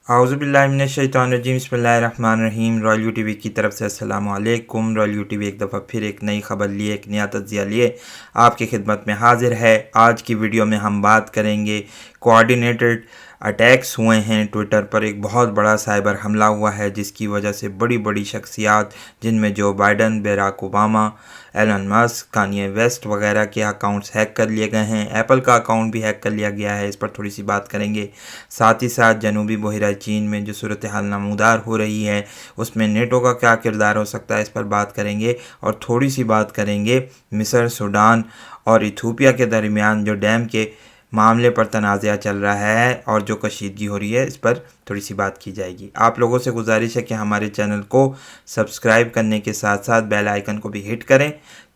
आउज़ुबिल्लाहिमिनश्शैतानिर्रजीम बिस्मिल्लाहिर्रहमानिर्रहीम। Royal TV की तरफ से अस्सलाम वालेकुम। रॉयल टीवी एक दफ़ा फिर एक नई खबर लिए, एक नया तज्ज़िया लिए आपकी खिदमत में हाजिर है। आज की वीडियो में हम बात करेंगे कोऑर्डिनेटेड अटैक्स हुए हैं ट्विटर पर। एक बहुत बड़ा साइबर हमला हुआ है जिसकी वजह से बड़ी बड़ी शख्सियात जिनमें Joe Biden, Barack Obama, Elon Musk, Kanye West वगैरह के अकाउंट्स हैक कर लिए गए हैं। एप्पल का अकाउंट भी हैक कर लिया गया है। इस पर थोड़ी सी बात करेंगे। साथ ही साथ जनूबी बहरा चीन में जो सूरत हाल नमूदार हो रही है उसमें नेटो का क्या किरदार हो सकता है, इस पर बात करेंगे। और थोड़ी सी बात करेंगे मिस्र, सूडान और इथोपिया के दरमियान जो डैम के मामले पर तनाज़ा चल रहा है और जो कशीदगी हो रही है, इस पर थोड़ी सी बात की जाएगी। आप लोगों से गुजारिश है कि हमारे चैनल को सब्सक्राइब करने के साथ साथ बेल आइकन को भी हिट करें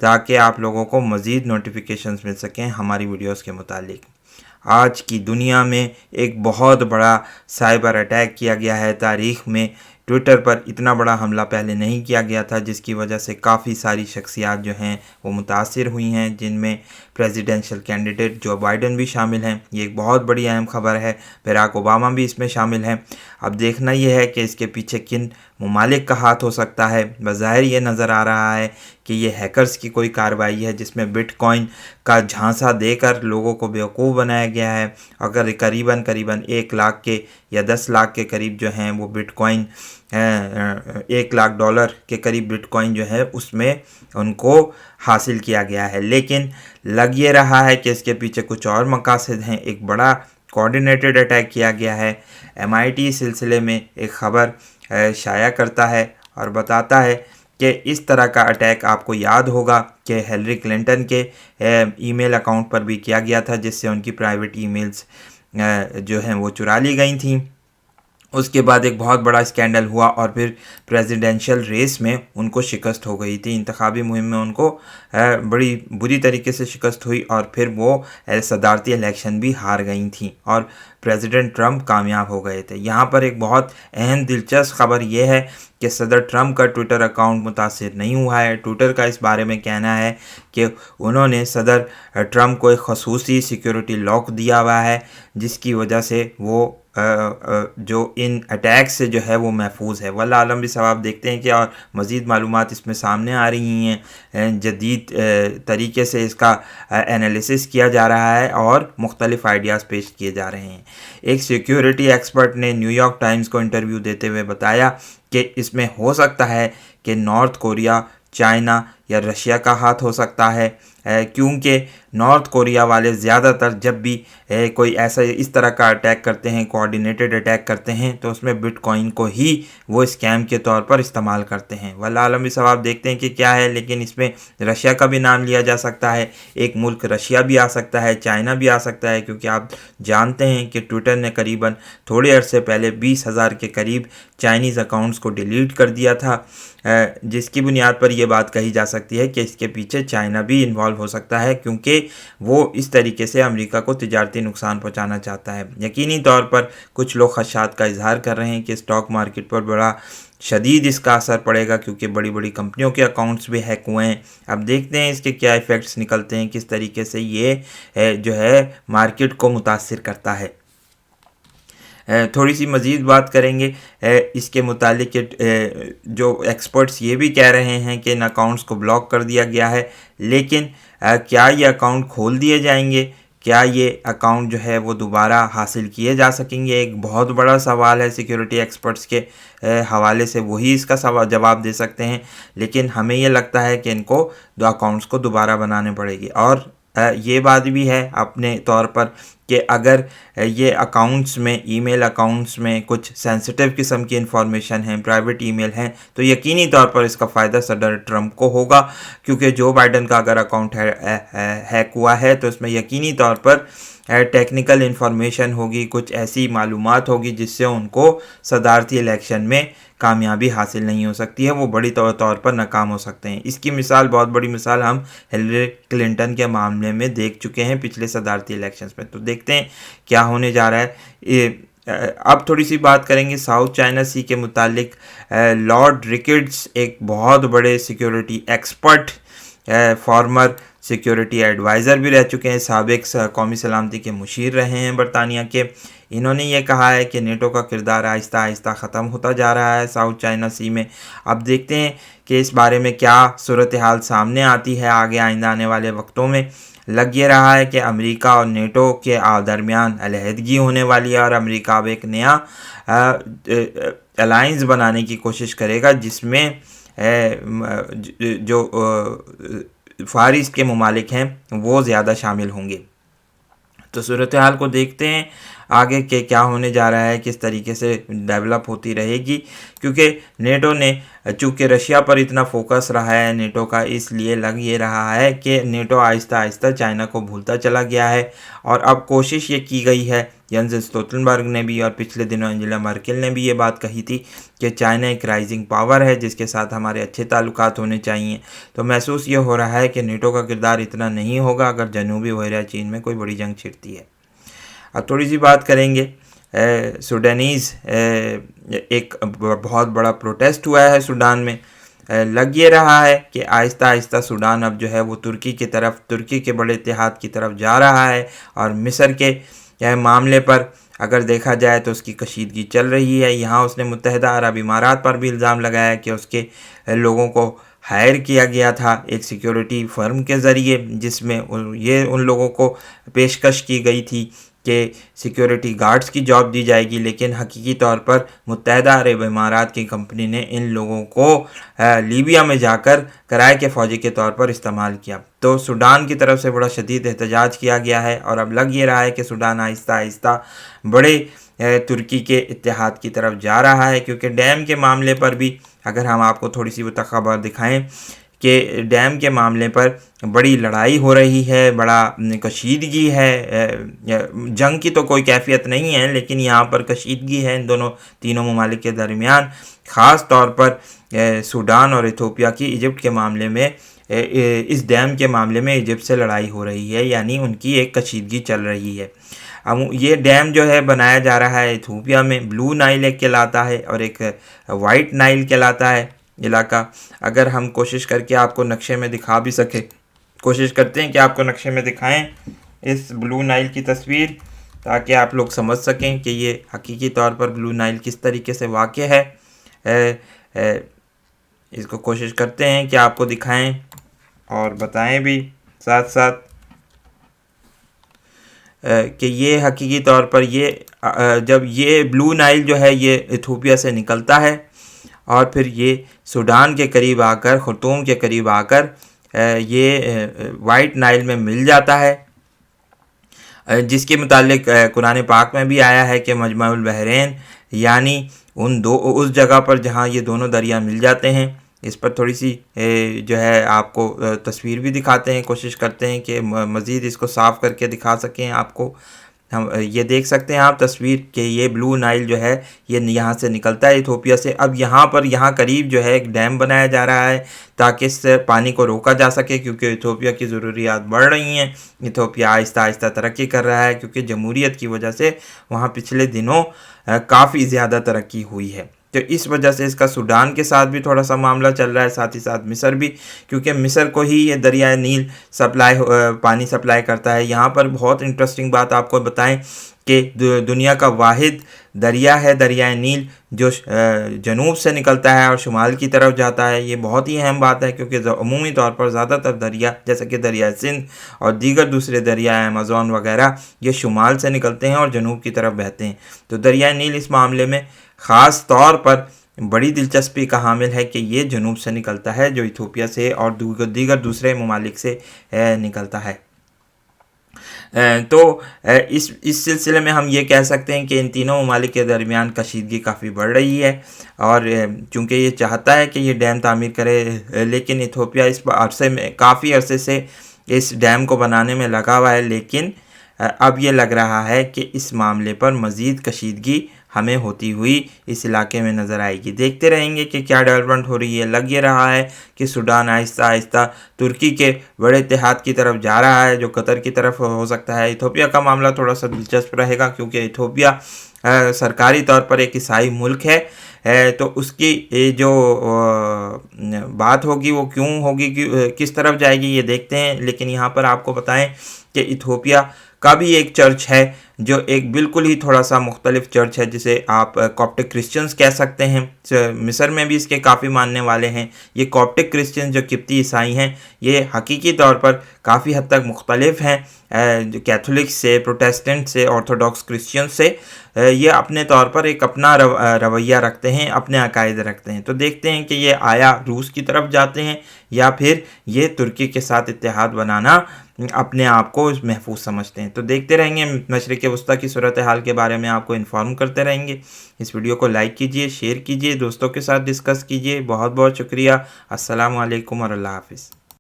ताकि आप लोगों को मज़ीद नोटिफिकेशंस मिल सकें हमारी वीडियोस के मुतालिक। आज की दुनिया में एक बहुत बड़ा साइबर अटैक किया गया है। तारीख़ में ट्विटर पर इतना बड़ा हमला पहले नहीं किया गया था, जिसकी वजह से काफ़ी सारी शख्सियात जो हैं वो मुतासिर हुई हैं, जिनमें प्रेसिडेंशियल कैंडिडेट जो बाइडन भी शामिल हैं। ये एक बहुत बड़ी अहम खबर है। बराक ओबामा भी इसमें शामिल हैं। अब देखना यह है कि इसके पीछे किन ममालिक का हाथ हो सकता है। बज़ाहिर ये नज़र आ रहा है कि ये हैकर्स की कोई कार्रवाई है जिसमें बिटकॉइन का झांसा देकर लोगों को बेवकूफ़ बनाया गया है। अगर करीबन 1 लाख के या 10 लाख के करीब जो हैं वो बिटकॉइन, $1 लाख के करीब बिटकॉइन जो है उसमें उनको हासिल किया गया है। लेकिन लग ये रहा है कि इसके पीछे कुछ और मकासद हैं। एक बड़ा कोऑर्डिनेटेड अटैक किया गया है। MIT इस सिलसिले में एक ख़बर शाया करता है और बताता है कि इस तरह का अटैक आपको याद होगा कि हिलरी क्लिंटन के ईमेल अकाउंट पर भी किया गया था, जिससे उनकी प्राइवेट ईमेल्स जो हैं वो चुरा ली गई थी। उसके बाद एक बहुत बड़ा स्कैंडल हुआ और फिर प्रेसिडेंशियल रेस में उनको शिकस्त हो गई थी। इंतखाबी मुहिम में उनको बड़ी बुरी तरीके से शिकस्त हुई और फिर वो सदारती इलेक्शन भी हार गई थी और प्रेसिडेंट ट्रंप कामयाब हो गए थे। यहाँ पर एक बहुत अहम दिलचस्प खबर यह है कि सदर ट्रंप का ट्विटर अकाउंट मुतासिर नहीं हुआ है। ट्विटर का इस बारे में कहना है कि उन्होंने सदर ट्रंप को एक खसूसी सिक्योरिटी लॉक दिया हुआ है, जिसकी वजह से वो जो इन अटैक से जो है वो महफूज है। वल्लाह आलम भी सवाब। देखते हैं कि और मज़ीद मालूमात इसमें सामने आ रही हैं। जदीद तरीके से इसका एनालिसिस किया जा रहा है और मुख्तलिफ़ आइडियाज़ पेश किए जा रहे हैं। एक सिक्योरिटी एक्सपर्ट ने न्यूयॉर्क टाइम्स को इंटरव्यू देते हुए बताया कि इसमें हो सकता है कि नॉर्थ कोरिया, चाइना या रशिया का हाथ हो सकता है, क्योंकि नॉर्थ कोरिया वाले ज़्यादातर जब भी कोई ऐसा इस तरह का अटैक करते हैं, कोऑर्डिनेटेड अटैक करते हैं, तो उसमें बिटकॉइन को ही वो स्कैम के तौर पर इस्तेमाल करते हैं। वल्लाह आलम भी सवाब। देखते हैं कि क्या है। लेकिन इसमें रशिया का भी नाम लिया जा सकता है। एक मुल्क रशिया भी आ सकता है, चाइना भी आ सकता है, क्योंकि आप जानते हैं कि ट्विटर ने करीबन थोड़े अरसे पहले 20,000 के करीब चाइनीज़ अकाउंट्स को डिलीट कर दिया था, जिसकी बुनियाद पर यह बात कही जा सकती है कि इसके पीछे चाइना भी इन्वॉल्व हो सकता है, क्योंकि वो इस तरीके से अमेरिका को तिजारती नुकसान पहुंचाना चाहता है। यकीनी तौर पर कुछ लोग खदशात का इजहार कर रहे हैं कि स्टॉक मार्केट पर बड़ा शदीद इसका असर पड़ेगा, क्योंकि बड़ी बड़ी कंपनियों के अकाउंट्स भी हैक हुए हैं। अब देखते हैं इसके क्या इफ़ेक्ट्स निकलते हैं, किस तरीके से ये जो है मार्केट को मुतासिर करता है। थोड़ी सी मज़ीद बात करेंगे इसके मुतालिक। जो एक्सपर्ट्स ये भी कह रहे हैं कि इन अकाउंट्स को ब्लॉक कर दिया गया है, लेकिन क्या ये अकाउंट खोल दिए जाएंगे, क्या ये अकाउंट जो है वो दोबारा हासिल किए जा सकेंगे, एक बहुत बड़ा सवाल है। सिक्योरिटी एक्सपर्ट्स के हवाले से वही इसका जवाब दे सकते हैं। लेकिन हमें ये लगता है कि इनको दो अकाउंट्स को दोबारा बनाने पड़ेगी। और ये बात भी है अपने तौर पर कि अगर ये अकाउंट्स में, ईमेल अकाउंट्स में कुछ सेंसिटिव किस्म की इंफॉर्मेशन है, प्राइवेट ईमेल हैं, तो यकीनी तौर पर इसका फ़ायदा सदर ट्रंप को होगा, क्योंकि जो बाइडन का अगर अकाउंट हैक हुआ है तो इसमें यकीनी तौर पर टेक्निकल इन्फॉर्मेशन होगी, कुछ ऐसी मालूमात होगी जिससे उनको सदारती इलेक्शन में कामयाबी हासिल नहीं हो सकती है, वो बड़ी तौर पर नाकाम हो सकते हैं। इसकी मिसाल, बहुत बड़ी मिसाल हम हिलरी क्लिंटन के मामले में देख चुके हैं पिछले सदारती इलेक्शंस में। तो देखते हैं क्या होने जा रहा है। अब थोड़ी सी बात करेंगे साउथ चाइना सी के मुतालिक। लॉर्ड रिकिड्स एक बहुत बड़े security expert former security adviser भी रह चुके हैं, साबिक कौमी सलामती के मुशीर रहे हैं बरतानिया के। इन्होंने ये कहा है कि नेटो का किरदार आहिस्ता आहिस्ता ख़त्म होता जा रहा है साउथ चाइना सी में। अब देखते हैं कि इस बारे में क्या सूरत हाल सामने आती है आगे आइंदा आने वाले वक्तों में। लग ये रहा है कि अमेरिका और नेटो के दरमियान अलहदगी होने वाली है और अमेरिका अब एक नया अलाइंस बनाने की कोशिश करेगा जिसमें जो फार ईस्ट के ममालिक हैं वो ज़्यादा शामिल होंगे। तो सूरत हाल को देखते हैं आगे के क्या होने जा रहा है, किस तरीके से डेवलप होती रहेगी, क्योंकि नेटो ने चूँकि रशिया पर इतना फोकस रहा है नेटो का, इसलिए लग ये रहा है कि नेटो आहिस्ता आहिस्ता चाइना को भूलता चला गया है। और अब कोशिश ये की गई है, जेंस स्टोल्टनबर्ग ने भी और पिछले दिनों एंजेला मर्केल ने भी ये बात कही थी कि चाइना एक राइजिंग पावर है जिसके साथ हमारे अच्छे ताल्लुकात होने चाहिए। तो महसूस ये हो रहा है कि नेटो का किरदार इतना नहीं होगा अगर जनूबी बहरिया चीन में कोई बड़ी जंग छिड़ती है। अब थोड़ी सी बात करेंगे सूडानीज़ एक बहुत बड़ा प्रोटेस्ट हुआ है सूडान में। लग ये रहा है कि आहिस्ता आहिस्ता सूडान अब जो है वो तुर्की की तरफ, तुर्की के बड़े इत्तेहाद की तरफ जा रहा है। और मिस्र के मामले पर अगर देखा जाए तो उसकी कशीदगी चल रही है। यहाँ उसने मुत्तहिदा अरब इमारात पर भी इल्ज़ाम लगाया कि उसके लोगों को हायर किया गया था एक सिक्योरिटी फर्म के ज़रिए, जिसमें ये उन लोगों को पेशकश की गई थी कि सिक्योरिटी गार्ड्स की जॉब दी जाएगी, लेकिन हकीकी तौर पर मुत्तहिदा अरब इमारात की कंपनी ने इन लोगों को लीबिया में जाकर किराए के फ़ौजी के तौर पर इस्तेमाल किया। तो सूडान की तरफ से बड़ा शदीद एहतजाज किया गया है और अब लग ये रहा है कि सूडान आहिस्ता आहिस्ता बड़े तुर्की के इत्तेहाद की तरफ जा रहा है। क्योंकि डैम के मामले पर भी अगर हम आपको थोड़ी सी वो खबर दिखाएं कि डैम के मामले पर बड़ी लड़ाई हो रही है, बड़ा कशीदगी है। जंग की तो कोई कैफियत नहीं है, लेकिन यहाँ पर कशीदगी है इन तीनों ममालिक के दरमियान, ख़ास तौर पर सूडान और इथोपिया की इजिप्ट के मामले में। इस डैम के मामले में इजिप्ट से लड़ाई हो रही है, यानी उनकी एक कशीदगी चल रही है। अब ये डैम जो है बनाया जा रहा है इथोपिया में, ब्लू नाइल एक कहलाता है और एक वाइट नाइल कहलाता है इलाका। अगर हम कोशिश करके आपको नक्शे में दिखा भी सके, कोशिश करते हैं कि आपको नक्शे में दिखाएं इस ब्लू नाइल की तस्वीर, ताकि आप लोग समझ सकें कि ये हकीकी तौर पर ब्लू नाइल किस तरीके से वाक़ है। इसको कोशिश करते हैं कि आपको दिखाएं और बताएं भी साथ साथ कि ये हकीकी तौर पर ये जब ये ब्लू नाइल जो है ये इथोपिया से निकलता है और फिर ये सूडान के करीब आकर, खुर्तूम के करीब आकर ये वाइट नाइल में मिल जाता है, जिसके मुतालिक कुरान पाक में भी आया है कि मजमाउल बहरैन, यानी उस जगह पर जहाँ ये दोनों दरिया मिल जाते हैं। इस पर थोड़ी सी जो है आपको तस्वीर भी दिखाते हैं, कोशिश करते हैं कि मज़ीद इसको साफ़ करके दिखा सकें आपको। हम ये देख सकते हैं आप तस्वीर कि ये ब्लू नाइल जो है ये यहाँ से निकलता है इथोपिया से। अब यहाँ करीब जो है एक डैम बनाया जा रहा है ताकि इस पानी को रोका जा सके, क्योंकि इथोपिया की ज़रूरियात बढ़ रही हैं। इथोपिया आहिस्ता आहिस्ता तरक्की कर रहा है क्योंकि जमहूरियत की वजह से वहाँ पिछले दिनों काफ़ी ज़्यादा तरक्की हुई है। तो इस वजह से इसका सूडान के साथ भी थोड़ा सा मामला चल रहा है, साथ ही साथ मिस्र भी, क्योंकि मिस्र को ही ये दरियाए नील पानी सप्लाई करता है। यहाँ पर बहुत इंटरेस्टिंग बात आपको बताएं कि दुनिया का वाहिद दरिया है दरियाए नील जो जनूब से निकलता है और शुमाल की तरफ जाता है। ये बहुत ही अहम बात है क्योंकि अमूमी तौर पर ज़्यादातर दरिया जैसे कि दरिया सिंध और दीगर दूसरे दरिया अमेज़न वगैरह ये शुमाल से निकलते हैं और जनूब की तरफ बहते हैं। तो दरियाए नील इस मामले में ख़ास तौर पर बड़ी दिलचस्पी का हामिल है कि ये जनूब से निकलता है, जो इथोपिया से और दीगर दूसरे ममालिक से निकलता है। तो इस सिलसिले में हम ये कह सकते हैं कि इन तीनों ममालिक के दरमियान कशीदगी काफ़ी बढ़ रही है। और चूँकि ये चाहता है कि ये डैम तामीर करे, लेकिन इथोपिया इस अरसे में काफ़ी अरसे से इस डैम को बनाने में लगा हुआ है, लेकिन अब ये लग रहा है कि इस मामले पर मज़ीद कशीदगी हमें होती हुई इस इलाके में नज़र आएगी। देखते रहेंगे कि क्या डेवलपमेंट हो रही है। लग ये रहा है कि सूडान आहिस्ता आहिस्ता तुर्की के बड़े इत्तेहाद की तरफ जा रहा है, जो कतर की तरफ हो सकता है। इथोपिया का मामला थोड़ा सा दिलचस्प रहेगा क्योंकि इथोपिया सरकारी तौर पर एक ईसाई मुल्क है, तो उसकी ये जो बात होगी वो क्यों होगी, किस तरफ जाएगी, ये देखते हैं। लेकिन यहाँ पर आपको बताएं कि इथोपिया का भी एक चर्च है जो एक बिल्कुल ही थोड़ा सा मुख्तलिफ चर्च है, जिसे आप कॉप्टिक क्रिश्चियंस कह सकते हैं। मिस्र में भी इसके काफ़ी मानने वाले हैं। ये कॉप्टिक क्रिश्चियन जो किप्ती ईसाई हैं, ये हकीकी तौर पर काफ़ी हद तक मुख्तलिफ हैं जो कैथोलिक से, प्रोटेस्टेंट से, ऑर्थोडॉक्स क्रिश्चियन से। ये अपने तौर पर एक अपना रवैया रखते हैं, अपने अकायदे रखते हैं। तो देखते हैं कि ये आया रूस की तरफ जाते हैं या फिर ये तुर्की के साथ इत्तेहाद बनाना अपने आप को महफूज समझते हैं। तो देखते रहेंगे, मशरिक़ वस्ता की सूरत हाल के बारे में आपको इन्फॉर्म करते रहेंगे। इस वीडियो को लाइक कीजिए, शेयर कीजिए, दोस्तों के साथ डिस्कस कीजिए। बहुत बहुत शुक्रिया। अस्सलामु अलैकुम और अल्लाह हाफ़िज़।